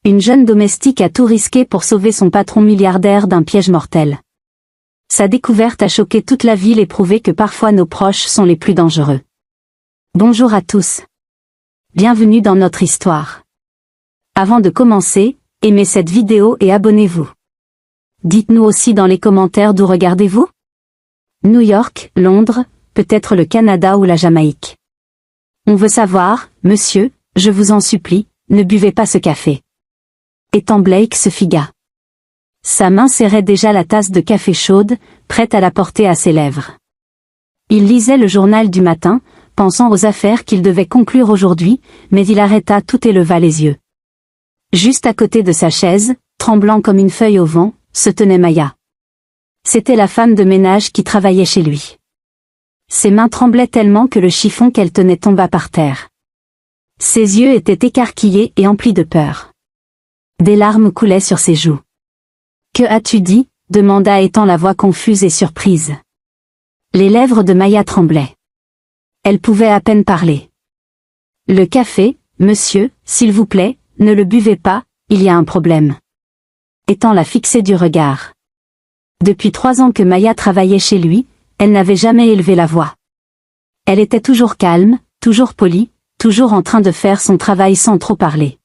Une jeune domestique a tout risqué pour sauver son patron milliardaire d'un piège mortel. Sa découverte a choqué toute la ville et prouvé que parfois nos proches sont les plus dangereux. Bonjour à tous. Bienvenue dans notre histoire. Avant de commencer, aimez cette vidéo et abonnez-vous. Dites-nous aussi dans les commentaires d'où regardez-vous? New York, Londres, peut-être le Canada ou la Jamaïque. On veut savoir, monsieur, je vous en supplie, ne buvez pas ce café. Ethan Blake se figa. Sa main serrait déjà la tasse de café chaude, prête à la porter à ses lèvres. Il lisait le journal du matin, pensant aux affaires qu'il devait conclure aujourd'hui, mais il arrêta tout et leva les yeux. Juste à côté de sa chaise, tremblant comme une feuille au vent, se tenait Maya. C'était la femme de ménage qui travaillait chez lui. Ses mains tremblaient tellement que le chiffon qu'elle tenait tomba par terre. Ses yeux étaient écarquillés et emplis de peur. Des larmes coulaient sur ses joues. « Que as-tu dit ?» demanda Ethan la voix confuse et surprise. Les lèvres de Maya tremblaient. Elle pouvait à peine parler. « Le café, monsieur, s'il vous plaît, ne le buvez pas, il y a un problème. » Ethan la fixait du regard. Depuis 3 ans que Maya travaillait chez lui, elle n'avait jamais élevé la voix. Elle était toujours calme, toujours polie, toujours en train de faire son travail sans trop parler.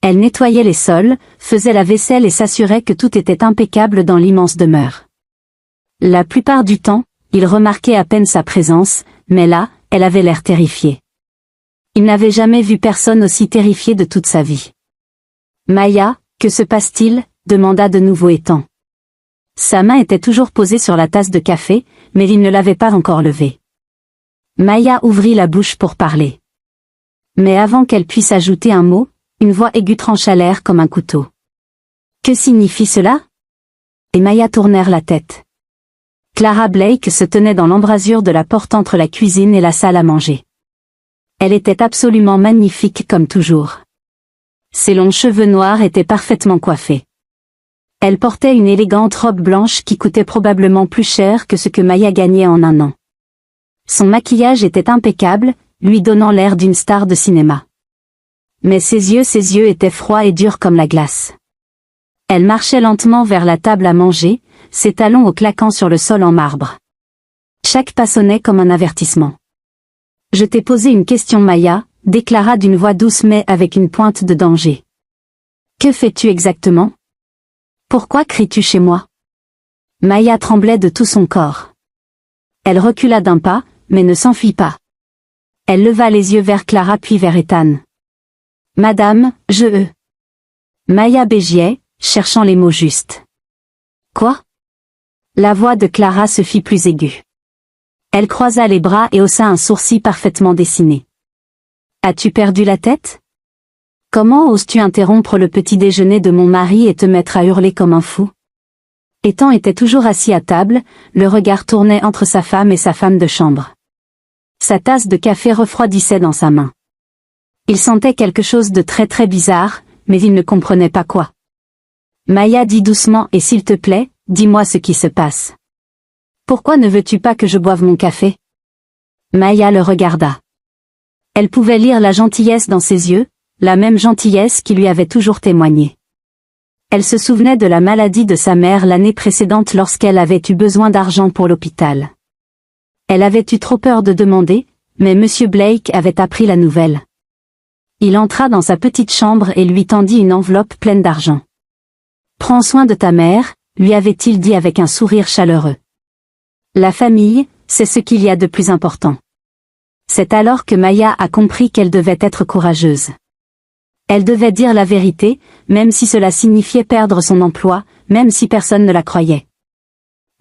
Elle nettoyait les sols, faisait la vaisselle et s'assurait que tout était impeccable dans l'immense demeure. La plupart du temps, il remarquait à peine sa présence, mais là, elle avait l'air terrifiée. Il n'avait jamais vu personne aussi terrifié de toute sa vie. « Maya, que se passe-t-il ?» demanda de nouveau Ethan. Sa main était toujours posée sur la tasse de café, mais il ne l'avait pas encore levée. Maya ouvrit la bouche pour parler. Mais avant qu'elle puisse ajouter un mot, une voix aiguë trancha l'air comme un couteau. « Que signifie cela ?» Et Maya tournèrent la tête. Clara Blake se tenait dans l'embrasure de la porte entre la cuisine et la salle à manger. Elle était absolument magnifique comme toujours. Ses longs cheveux noirs étaient parfaitement coiffés. Elle portait une élégante robe blanche qui coûtait probablement plus cher que ce que Maya gagnait en un an. Son maquillage était impeccable, lui donnant l'air d'une star de cinéma. Mais ses yeux étaient froids et durs comme la glace. Elle marchait lentement vers la table à manger, ses talons au claquant sur le sol en marbre. Chaque pas sonnait comme un avertissement. « Je t'ai posé une question, Maya », déclara d'une voix douce mais avec une pointe de danger. « Que fais-tu exactement ? Pourquoi cries-tu chez moi ?» Maya tremblait de tout son corps. Elle recula d'un pas, mais ne s'enfuit pas. Elle leva les yeux vers Clara puis vers Ethan. « Madame, je... » Maya bégayait, cherchant les mots justes. « Quoi ?» La voix de Clara se fit plus aiguë. Elle croisa les bras et haussa un sourcil parfaitement dessiné. « As-tu perdu la tête ? Comment oses-tu interrompre le petit déjeuner de mon mari et te mettre à hurler comme un fou ?» Ethan était toujours assis à table, le regard tourné entre sa femme et sa femme de chambre. Sa tasse de café refroidissait dans sa main. Il sentait quelque chose de très très bizarre, mais il ne comprenait pas quoi. Maya dit doucement « Et s'il te plaît, dis-moi ce qui se passe. Pourquoi ne veux-tu pas que je boive mon café ?» Maya le regarda. Elle pouvait lire la gentillesse dans ses yeux, la même gentillesse qui lui avait toujours témoigné. Elle se souvenait de la maladie de sa mère l'année précédente lorsqu'elle avait eu besoin d'argent pour l'hôpital. Elle avait eu trop peur de demander, mais Monsieur Blake avait appris la nouvelle. Il entra dans sa petite chambre et lui tendit une enveloppe pleine d'argent. « Prends soin de ta mère », lui avait-il dit avec un sourire chaleureux. La famille, c'est ce qu'il y a de plus important. C'est alors que Maya a compris qu'elle devait être courageuse. Elle devait dire la vérité, même si cela signifiait perdre son emploi, même si personne ne la croyait.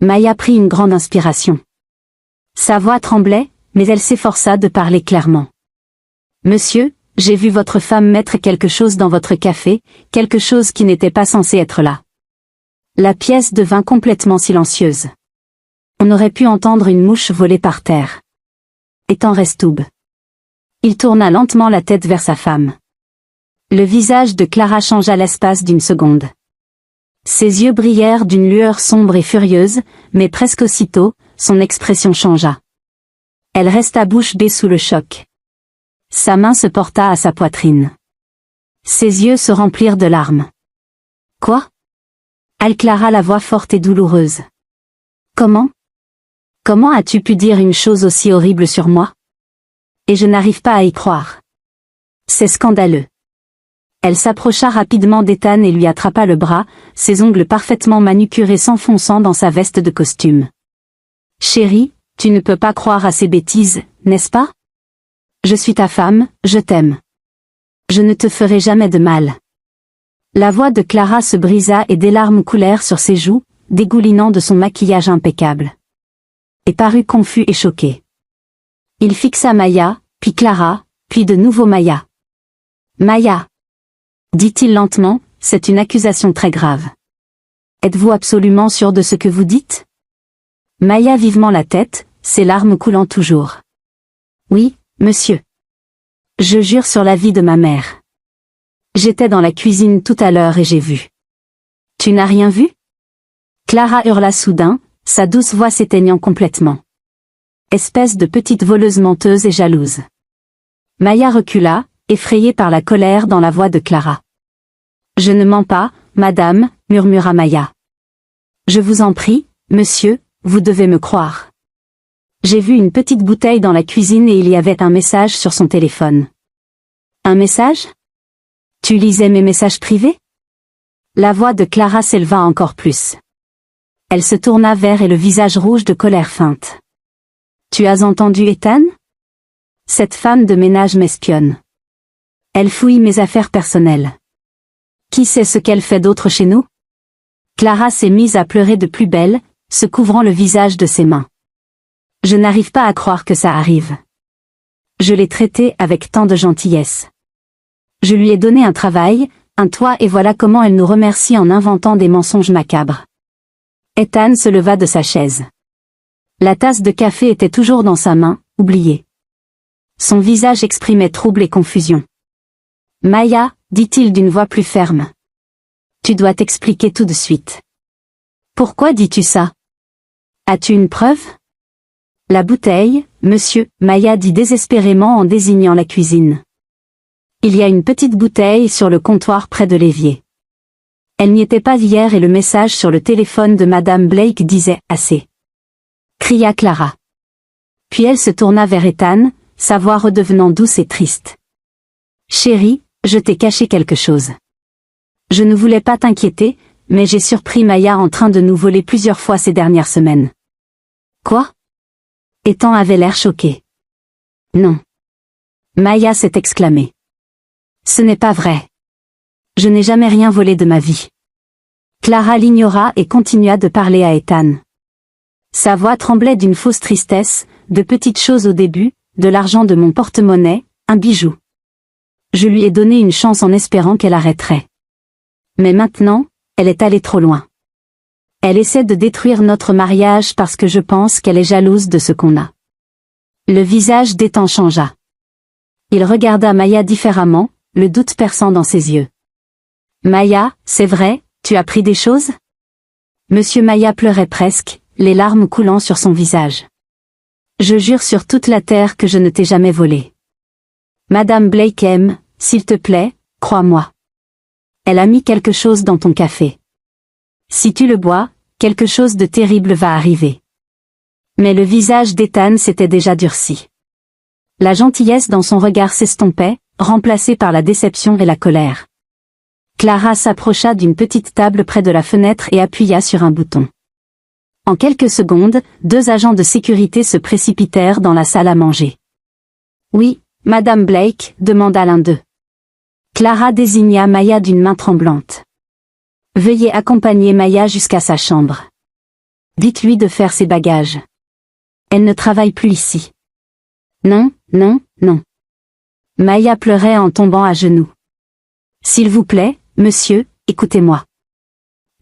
Maya prit une grande inspiration. Sa voix tremblait, mais elle s'efforça de parler clairement. « Monsieur, j'ai vu votre femme mettre quelque chose dans votre café, quelque chose qui n'était pas censé être là. » La pièce devint complètement silencieuse. On aurait pu entendre une mouche voler par terre. Ethan Restoub. Il tourna lentement la tête vers sa femme. Le visage de Clara changea l'espace d'une seconde. Ses yeux brillèrent d'une lueur sombre et furieuse, mais presque aussitôt, son expression changea. Elle resta bouche bée sous le choc. Sa main se porta à sa poitrine. Ses yeux se remplirent de larmes. Quoi? Clara, la voix forte et douloureuse. Comment? Comment as-tu pu dire une chose aussi horrible sur moi? Et je n'arrive pas à y croire. C'est scandaleux. Elle s'approcha rapidement d'Ethan et lui attrapa le bras, ses ongles parfaitement manucurés s'enfonçant dans sa veste de costume. Chérie, tu ne peux pas croire à ces bêtises, n'est-ce pas? Je suis ta femme, je t'aime. Je ne te ferai jamais de mal. La voix de Clara se brisa et des larmes coulèrent sur ses joues, dégoulinant de son maquillage impeccable. Et parut confus et choqué. Il fixa Maya, puis Clara, puis de nouveau Maya. Maya, dit-il lentement, c'est une accusation très grave. Êtes-vous absolument sûre de ce que vous dites? Maya vivement la tête, ses larmes coulant toujours. Oui, monsieur. Je jure sur la vie de ma mère. J'étais dans la cuisine tout à l'heure et j'ai vu. Tu n'as rien vu? Clara hurla soudain, sa douce voix s'éteignant complètement. Espèce de petite voleuse menteuse et jalouse. Maya recula, effrayée par la colère dans la voix de Clara. Je ne mens pas, madame, murmura Maya. Je vous en prie, monsieur, vous devez me croire. J'ai vu une petite bouteille dans la cuisine et il y avait un message sur son téléphone. Un message? Tu lisais mes messages privés? La voix de Clara s'éleva encore plus. Elle se tourna vers et le visage rouge de colère feinte. Tu as entendu Ethan? Cette femme de ménage m'espionne. Elle fouille mes affaires personnelles. Qui sait ce qu'elle fait d'autre chez nous? Clara s'est mise à pleurer de plus belle, se couvrant le visage de ses mains. Je n'arrive pas à croire que ça arrive. Je l'ai traitée avec tant de gentillesse. Je lui ai donné un travail, un toit et voilà comment elle nous remercie en inventant des mensonges macabres. Ethan se leva de sa chaise. La tasse de café était toujours dans sa main, oubliée. Son visage exprimait trouble et confusion. Maya, dit-il d'une voix plus ferme. Tu dois t'expliquer tout de suite. Pourquoi dis-tu ça? As-tu une preuve? La bouteille, monsieur, Maya dit désespérément en désignant la cuisine. Il y a une petite bouteille sur le comptoir près de l'évier. Elle n'y était pas hier et le message sur le téléphone de Madame Blake disait « assez », cria Clara. Puis elle se tourna vers Ethan, sa voix redevenant douce et triste. Chérie, je t'ai caché quelque chose. Je ne voulais pas t'inquiéter, mais j'ai surpris Maya en train de nous voler plusieurs fois ces dernières semaines. Quoi? Ethan avait l'air choqué. Non. Maya s'est exclamée. Ce n'est pas vrai. Je n'ai jamais rien volé de ma vie. Clara l'ignora et continua de parler à Ethan. Sa voix tremblait d'une fausse tristesse, de petites choses au début, de l'argent de mon porte-monnaie, un bijou. Je lui ai donné une chance en espérant qu'elle arrêterait. Mais maintenant, elle est allée trop loin. Elle essaie de détruire notre mariage parce que je pense qu'elle est jalouse de ce qu'on a. Le visage d'Ethan changea. Il regarda Maya différemment, le doute perçant dans ses yeux. Maya, c'est vrai, tu as pris des choses? Monsieur Maya pleurait presque, les larmes coulant sur son visage. Je jure sur toute la terre que je ne t'ai jamais volé. Madame Blake aime, s'il te plaît, crois-moi. Elle a mis quelque chose dans ton café. Si tu le bois, quelque chose de terrible va arriver. Mais le visage d'Ethan s'était déjà durci. La gentillesse dans son regard s'estompait, remplacée par la déception et la colère. Clara s'approcha d'une petite table près de la fenêtre et appuya sur un bouton. En quelques secondes, 2 agents de sécurité se précipitèrent dans la salle à manger. Oui, Madame Blake, demanda l'un d'eux. Clara désigna Maya d'une main tremblante. Veuillez accompagner Maya jusqu'à sa chambre. Dites-lui de faire ses bagages. Elle ne travaille plus ici. Non, non, non. Maya pleurait en tombant à genoux. S'il vous plaît, monsieur, écoutez-moi.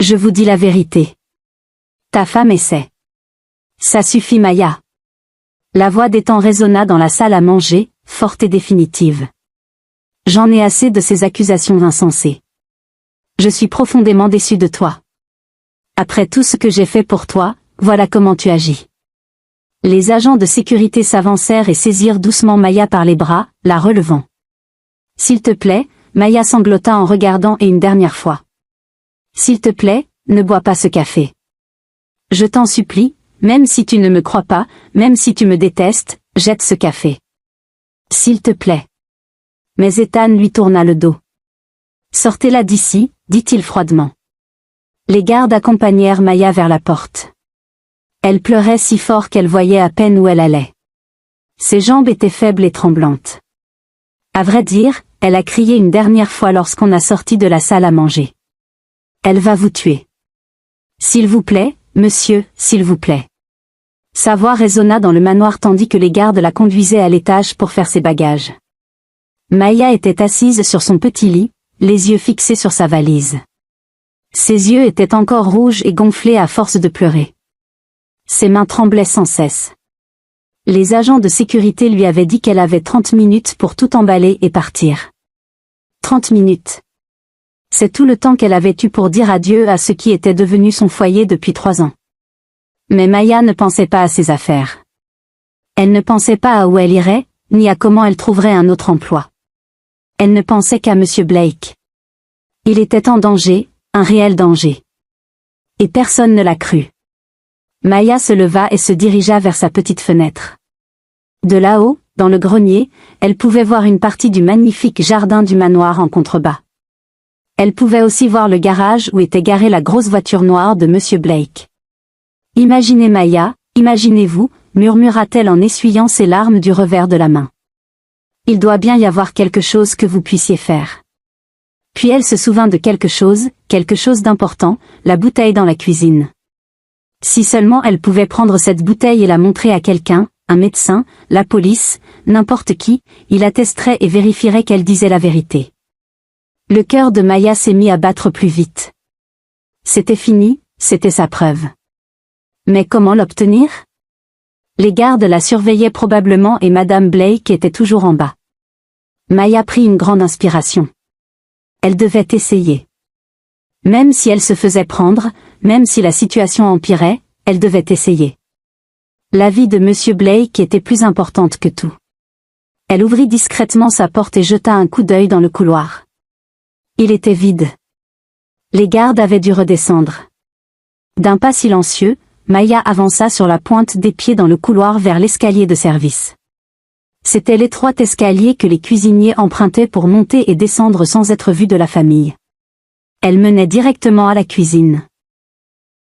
Je vous dis la vérité. Ta femme essaie. Ça suffit Maya. La voix d'Ethan résonna dans la salle à manger, forte et définitive. J'en ai assez de ces accusations insensées. Je suis profondément déçue de toi. Après tout ce que j'ai fait pour toi, voilà comment tu agis. Les agents de sécurité s'avancèrent et saisirent doucement Maya par les bras, la relevant. S'il te plaît, Maya sanglota en regardant et une dernière fois. S'il te plaît, ne bois pas ce café. Je t'en supplie, même si tu ne me crois pas, même si tu me détestes, jette ce café. S'il te plaît. Mais Ethan lui tourna le dos. Sortez-la d'ici, dit-il froidement. Les gardes accompagnèrent Maya vers la porte. Elle pleurait si fort qu'elle voyait à peine où elle allait. Ses jambes étaient faibles et tremblantes. À vrai dire, elle a crié une dernière fois lorsqu'on a sorti de la salle à manger. Elle va vous tuer. S'il vous plaît, monsieur, s'il vous plaît. Sa voix résonna dans le manoir tandis que les gardes la conduisaient à l'étage pour faire ses bagages. Maya était assise sur son petit lit, les yeux fixés sur sa valise. Ses yeux étaient encore rouges et gonflés à force de pleurer. Ses mains tremblaient sans cesse. Les agents de sécurité lui avaient dit qu'elle avait 30 minutes pour tout emballer et partir. 30 minutes. C'est tout le temps qu'elle avait eu pour dire adieu à ce qui était devenu son foyer depuis 3 ans. Mais Maya ne pensait pas à ses affaires. Elle ne pensait pas à où elle irait, ni à comment elle trouverait un autre emploi. Elle ne pensait qu'à Monsieur Blake. Il était en danger, un réel danger. Et personne ne l'a cru. Maya se leva et se dirigea vers sa petite fenêtre. De là-haut, dans le grenier, elle pouvait voir une partie du magnifique jardin du manoir en contrebas. Elle pouvait aussi voir le garage où était garée la grosse voiture noire de Monsieur Blake. Imaginez Maya, imaginez-vous, murmura-t-elle en essuyant ses larmes du revers de la main. Il doit bien y avoir quelque chose que vous puissiez faire. Puis elle se souvint de quelque chose d'important, la bouteille dans la cuisine. Si seulement elle pouvait prendre cette bouteille et la montrer à quelqu'un, un médecin, la police, n'importe qui, il attesterait et vérifierait qu'elle disait la vérité. Le cœur de Maya s'est mis à battre plus vite. C'était fini, c'était sa preuve. Mais comment l'obtenir? Les gardes la surveillaient probablement et Madame Blake était toujours en bas. Maya prit une grande inspiration. Elle devait essayer. Même si elle se faisait prendre, même si la situation empirait, elle devait essayer. La vie de Monsieur Blake était plus importante que tout. Elle ouvrit discrètement sa porte et jeta un coup d'œil dans le couloir. Il était vide. Les gardes avaient dû redescendre. D'un pas silencieux, Maya avança sur la pointe des pieds dans le couloir vers l'escalier de service. C'était l'étroit escalier que les cuisiniers empruntaient pour monter et descendre sans être vus de la famille. Elle menait directement à la cuisine.